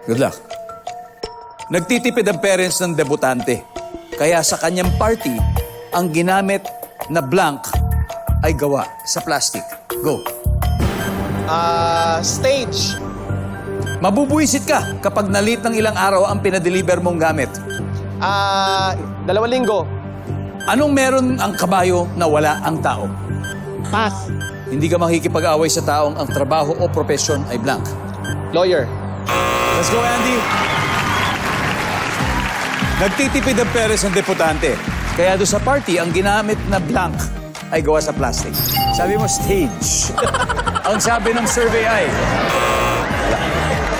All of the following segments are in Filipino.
Good luck. Nagtitipid ang parents ng debutante. Kaya sa kanyang party, ang ginamit na blank ay gawa sa plastic. Go. Stage. Mabubuisit ka kapag nalit ng ilang araw ang pinadeliver mong gamit. 2 linggo. Anong meron ang kabayo na wala ang tao? Pass. Hindi ka makikipag-away sa taong ang trabaho o profesyon ay blank. Lawyer. Let's go, Andy. Nagtitipid ang parents ng debutante. Kaya doon sa party, ang ginamit na blank ay gawa sa plastic. Sabi mo, stage. Ang sabi ng survey ay,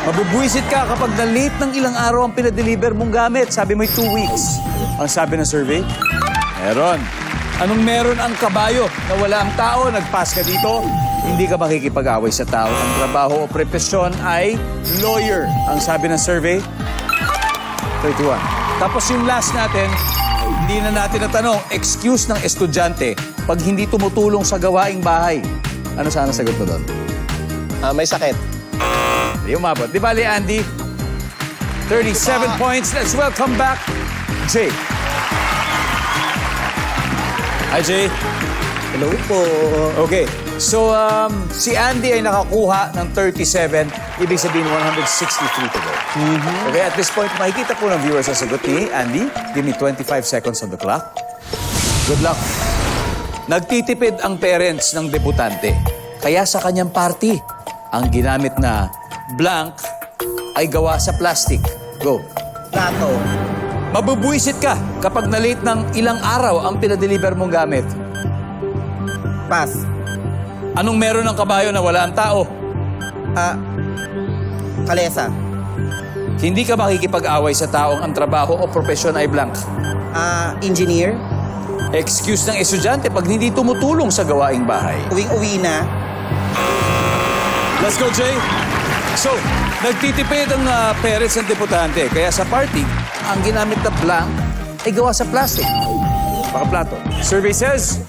mabubuisit ka kapag na-late ng ilang araw ang pinadeliver mong gamit. Sabi mo, 2 weeks. Ang sabi ng survey, meron. Anong meron ang kabayo na wala ang tao? Nag-pass ka dito, hindi ka makikipag-away sa tao. Ang trabaho o profesyon ay lawyer. Ang sabi ng survey, 31. Tapos yung last natin, hindi na natin natanong, excuse ng estudyante pag hindi tumutulong sa gawaing bahay. Ano sana sagot mo doon? May sakit. Hindi umabot. Di bali, Andy? 37 points. Let's welcome back, Jay. Hi, Jay. Hello po. Okay. So, si Andy ay nakakuha ng 37. Ibig sabihin, 163 to go. Okay, at this point, makikita po ng viewers ang sagot ni Andy. Give me 25 seconds on the clock. Good luck. Nagtitipid ang parents ng debutante. Kaya sa kanyang party, ang ginamit na blank ay gawa sa plastic. Go. Plato. Mabubuisit ka kapag na-late ng ilang araw ang pinadeliver mong gamit. Pass. Anong meron ng kabayo na wala ang tao? Kalesa. Hindi ka makikipag-away sa taong ang trabaho o profesyon ay blank. Engineer. Excuse ng estudyante pag hindi tumutulong sa gawaing bahay. Uwing-uwi na. Let's go, Jay. So, nagtitipid ang parents ng debutante. Kaya sa party, ang ginamit na blank ay gawa sa plastic. Pakaplato. Survey says,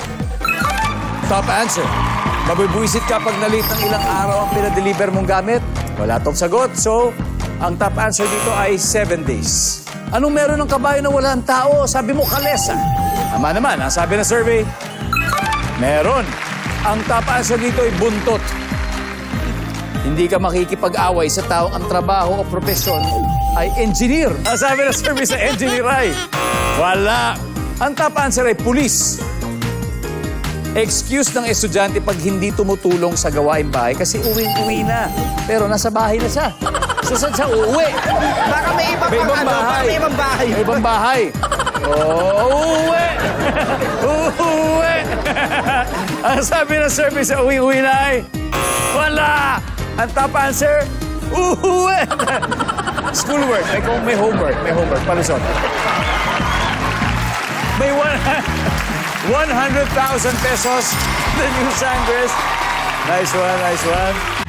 top answer. Mabubuisit ka pag nalit ng ilang araw ang pinadeliver mong gamit. Wala tong sagot. So, ang top answer dito ay 7 days. Anong meron ng kabayo na wala ang tao? Sabi mo, kalesa. Tama naman. Ang sabi ng survey, meron. Ang top answer dito ay buntot. Hindi ka makikipag-away sa taong ang trabaho o profesyon ay engineer. Ang sabi ng survey sa engineer ay, wala. Ang top answer ay pulis. Excuse ng estudyante pag hindi tumutulong sa gawaing bahay kasi uwi na. Pero nasa bahay na siya. So, saan siya uuwi? Baka may iba May ibang bahay. May ibang bahay. May ibang bahay. Oh, uuwi! Uuwi! Ang sabi ng survey sa uwi na ay, wala! Ang top answer, uuwi! Schoolwork. Ay, kung may homework. May homework. Palusot. May 100,000 pesos. The new Sangres. Nice one, nice one.